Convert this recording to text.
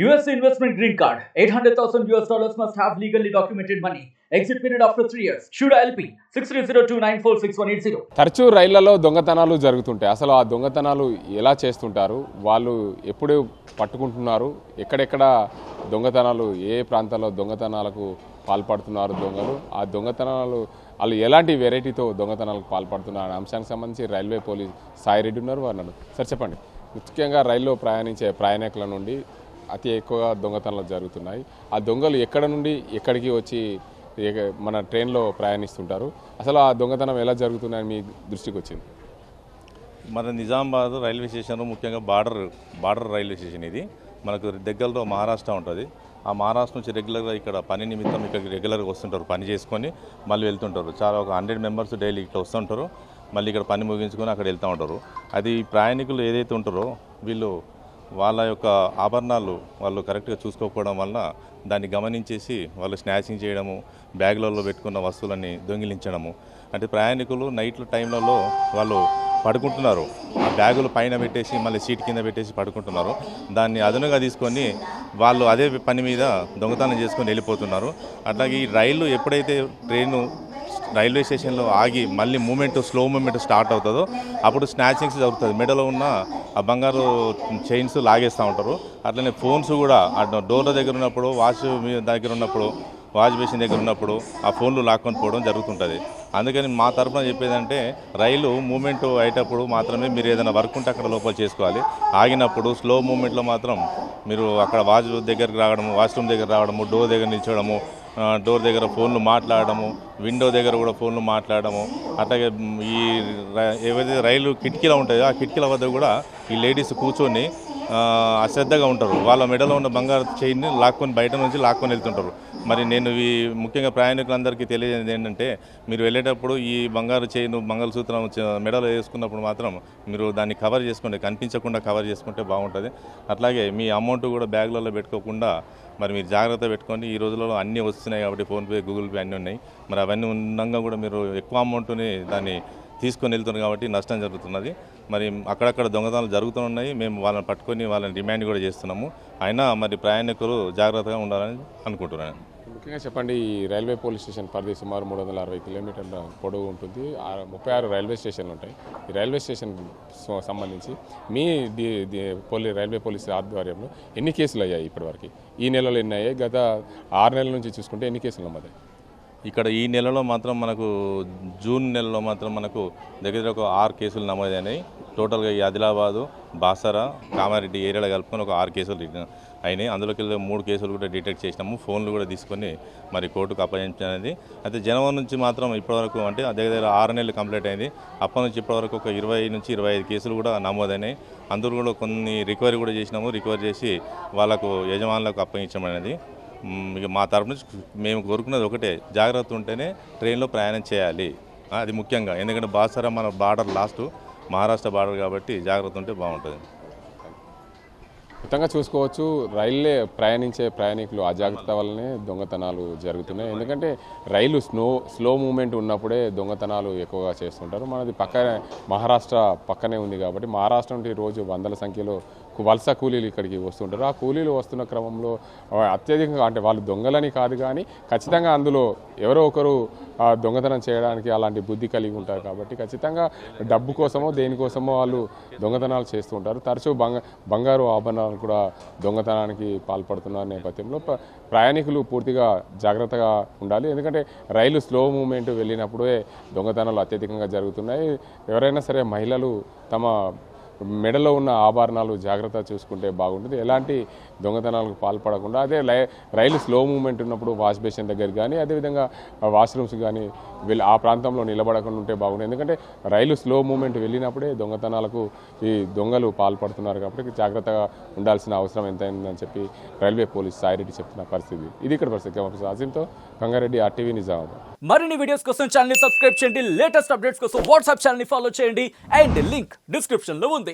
US investment green card. $800,000 must have legally documented money. Exit period after 3 years. Shuda LP 6302946180. తరచూ రైళ్లలో దొంగతనాలు జరుగుతుంటాయి. అసలు ఆ దొంగతనాలు ఎలా చేస్తుంటారు, వాళ్ళు ఎప్పుడు పట్టుకుంటున్నారు, ఎక్కడెక్కడ దొంగతనాలు, ఏ ప్రాంతాల్లో దొంగతనాలకు పాల్పడుతున్నారు దొంగలు, ఆ దొంగతనాలు వాళ్ళు ఎలాంటి వెరైటీతో దొంగతనాలకు పాల్పడుతున్నారు అనే అంశానికి సంబంధించి రైల్వే పోలీస్ సాయిరెడ్డి ఉన్నారు. అన్నాడు సార్, చెప్పండి. ముఖ్యంగా రైల్లో ప్రయాణించే ప్రయాణికుల నుండి అతి ఎక్కువగా దొంగతనాలు జరుగుతున్నాయి. ఆ దొంగలు ఎక్కడ నుండి ఎక్కడికి వచ్చి మన ట్రైన్లో ప్రయాణిస్తుంటారు, అసలు ఆ దొంగతనం ఎలా జరుగుతున్నాయని మీ దృష్టికి వచ్చింది? మన నిజామాబాద్ రైల్వే స్టేషన్ ముఖ్యంగా బార్డర్ రైల్వే స్టేషన్ ఇది. మనకు దగ్గరలో మహారాష్ట్ర ఉంటుంది. ఆ మహారాష్ట్ర నుంచి రెగ్యులర్గా ఇక్కడ పని నిమిత్తం ఇక్కడికి రెగ్యులర్గా వస్తుంటారు, పని చేసుకొని మళ్ళీ వెళ్తుంటారు. చాలా ఒక 100 మెంబర్స్ డైలీ ఇట్లా వస్తుంటారు, మళ్ళీ ఇక్కడ పని ముగించుకొని అక్కడ వెళ్తూ ఉంటారు. అది ప్రయాణికులు ఏదైతే ఉంటారో వీళ్ళు వాళ్ళ యొక్క ఆభరణాలు వాళ్ళు కరెక్ట్గా చూసుకోకపోవడం వల్ల దాన్ని గమనించేసి వాళ్ళు స్నాచింగ్ చేయడము, బ్యాగులలో పెట్టుకున్న వస్తువులని దొంగిలించడము. అంటే ప్రయాణికులు నైట్ టైంలలో వాళ్ళు పడుకుంటున్నారు, ఆ బ్యాగులు పైన పెట్టేసి మళ్ళీ సీట్ కింద పెట్టేసి పడుకుంటున్నారు. దాన్ని అదునుగా తీసుకొని వాళ్ళు అదే పని మీద దొంగతనం చేసుకొని వెళ్ళిపోతున్నారు. అట్లాగే ఈ రైలు ఎప్పుడైతే ట్రైను రైల్వే స్టేషన్లో ఆగి మళ్ళీ స్లో మూమెంట్ స్టార్ట్ అవుతుందో అప్పుడు స్నాచింగ్స్ జరుగుతుంది. మెడలో ఉన్న ఆ బంగారు చైన్స్ లాగేస్తూ ఉంటారు. అట్లనే ఫోన్స్ కూడా డోర్ల దగ్గర ఉన్నప్పుడు, వాచ్ దగ్గర ఉన్నప్పుడు, వాష్ బేసిన్ దగ్గర ఉన్నప్పుడు ఆ ఫోన్లు లాక్కొని పోవడం జరుగుతుంటుంది. అందుకని మా తరఫున చెప్పేదంటే రైలు మూమెంట్ అయ్యేటప్పుడు మాత్రమే మీరు ఏదైనా వర్క్ ఉంటే అక్కడ లోపల చేసుకోవాలి. ఆగినప్పుడు స్లో మూమెంట్లో మాత్రం మీరు అక్కడ వాచ్ దగ్గరికి రావడము, వాష్రూమ్ దగ్గర రావడము, డోర్ దగ్గర నిల్చోవడము, డోర్ దగ్గర ఫోన్లు మాట్లాడడము, విండో దగ్గర కూడా ఫోన్లు మాట్లాడడము, అట్లాగే ఈ ఏవైతే రైలు కిటికీలు ఉంటాయో ఆ కిటికీల వద్ద కూడా ఈ లేడీస్ కూర్చొని అశ్రద్ధగా ఉంటారు. వాళ్ళ మెడలో ఉన్న బంగారు చైన్ని బయట నుంచి లాక్కొని వెళ్తుంటారు. మరి నేను ఈ ముఖ్యంగా ప్రయాణికులందరికీ తెలియజేది ఏంటంటే, మీరు వెళ్ళేటప్పుడు ఈ బంగారు చైన్, మంగళసూత్రం మెడలో వేసుకున్నప్పుడు మాత్రం మీరు దాన్ని కవర్ చేసుకుంటే, కనిపించకుండా కవర్ చేసుకుంటే బాగుంటుంది. అట్లాగే మీ అమౌంట్ కూడా బ్యాగులలో పెట్టుకోకుండా మరి మీరు జాగ్రత్త పెట్టుకోండి. ఈ రోజులలో అన్నీ వస్తున్నాయి కాబట్టి ఫోన్పే, గూగుల్ పే అన్నీ ఉన్నాయి. మరి అవన్నీ ఉండగా కూడా మీరు ఎక్కువ అమౌంట్ని దాన్ని తీసుకొని వెళ్తున్నారు కాబట్టి నష్టం జరుగుతున్నది. మరి అక్కడక్కడ దొంగతనాలు జరుగుతున్నాయి. మేము వాళ్ళని పట్టుకొని వాళ్ళని డిమాండ్ కూడా చేస్తున్నాము. అయినా మరి ప్రయాణికులు జాగ్రత్తగా ఉండాలని అనుకుంటున్నాను. ముఖ్యంగా చెప్పండి, ఈ రైల్వే పోలీస్ స్టేషన్ పరిధి సుమారు 360 కిలోమీటర్ల పొడవు ఉంటుంది. 36 రైల్వే స్టేషన్లు ఉంటాయి. ఈ రైల్వే స్టేషన్ సంబంధించి మీ రైల్వే పోలీస్ ఆధ్వర్యంలో ఎన్ని కేసులు అయ్యాయి ఇప్పటివరకు? ఈ నెలలో ఎన్ని అయ్యాయి? గత 6 నెలల నుంచి చూసుకుంటే ఎన్ని కేసులు నమోదాయి? ఇక్కడ ఈ నెలలో మాత్రం మనకు జూన్ నెలలో మాత్రం మనకు దగ్గర ఒక 6 కేసులు నమోదైనాయి. టోటల్గా ఈ ఆదిలాబాదు, బాసర, కామారెడ్డి ఏరియాలో కలుపుకొని ఒక 6 కేసులు అయినాయి. అందులోకి 3 కేసులు కూడా డిటెక్ట్ చేసినాము. ఫోన్లు కూడా తీసుకొని మరి కోర్టుకు అప్పగించినది. అయితే జనవరి నుంచి మాత్రం ఇప్పటివరకు అంటే దగ్గర 6 నెలలు కంప్లీట్ అయింది. అప్పటి నుంచి ఇప్పటివరకు ఒక 20 నుంచి 25 కేసులు కూడా నమోదైనాయి. అందులో కూడా కొన్ని రికవరీ కూడా చేసినాము. రికవరీ చేసి వాళ్ళకు యజమానులకు అప్పగించమనేది. ఇక మా తరపు నుంచి మేము కోరుకున్నది ఒకటే, జాగ్రత్త ఉంటేనే ట్రైన్లో ప్రయాణం చేయాలి. అది ముఖ్యంగా, ఎందుకంటే బాసర మన బార్డర్ లాస్ట్ మహారాష్ట్ర బార్డర్ కాబట్టి జాగ్రత్త ఉంటే బాగుంటుంది. మొత్తంగా చూసుకోవచ్చు, రైళ్ళే ప్రయాణించే ప్రయాణికులు అజాగ్రత్త వల్లనే దొంగతనాలు జరుగుతున్నాయి. ఎందుకంటే రైలు స్లో మూమెంట్ ఉన్నప్పుడే దొంగతనాలు ఎక్కువగా చేస్తుంటారు. మనది మహారాష్ట్ర పక్కనే ఉంది కాబట్టి మహారాష్ట్ర నుండి రోజు వందల సంఖ్యలో వలస కూలీలు ఇక్కడికి వస్తుంటారు. ఆ కూలీలు వస్తున్న క్రమంలో అత్యధికంగా, అంటే వాళ్ళు దొంగలని కాదు కానీ ఖచ్చితంగా అందులో ఎవరో ఒకరు దొంగతనం చేయడానికి అలాంటి బుద్ధి కలిగి ఉంటారు. కాబట్టి ఖచ్చితంగా డబ్బు కోసమో దేనికోసమో వాళ్ళు దొంగతనాలు చేస్తూ ఉంటారు. తరచూ బంగారు ఆభరణాలు కూడా దొంగతనానికి పాల్పడుతున్న నేపథ్యంలో ప్రయాణికులు పూర్తిగా జాగ్రత్తగా ఉండాలి. ఎందుకంటే రైలు స్లో మూమెంట్ వెళ్ళినప్పుడే దొంగతనాలు అత్యధికంగా జరుగుతున్నాయి. ఎవరైనా సరే మహిళలు తమ మెడలో ఉన్న ఆభరణాలు జాగ్రత్త చూసుకుంటే బాగుంటుంది. ఎలాంటి దొంగతనాలకు పాల్పడకుండా, అదే రైలు స్లో మూమెంట్ ఉన్నప్పుడు వాష్ బేసిన్ దగ్గర కానీ అదేవిధంగా వాష్రూమ్స్ కానీ ఆ ప్రాంతంలో నిలబడకుండా ఉంటే బాగుంటుంది. ఎందుకంటే రైలు స్లో మూమెంట్ వెళ్ళినప్పుడే దొంగతనాలకు ఈ దొంగలు పాల్పడుతున్నారు. కాబట్టి జాగ్రత్తగా ఉండాల్సిన అవసరం ఎంతైందని చెప్పి రైల్వే పోలీస్ సాయిరెడ్డి చెప్తున్న పరిస్థితి ఇది. ఇక్కడ పరిస్థితి అజింతో గంగారెడ్డి, RTV నిజామాబాద్. మరిన్ని వీడియోస్ కోసం ఛానల్ ని సబ్స్క్రైబ్ చేయండి. లేటెస్ట్ అప్డేట్స్ కోసం వాట్సాప్ ఛానల్ ని ఫాలో చేయండి. అండ్ లింక్ డిస్క్రిప్షన్ లో ఉంది.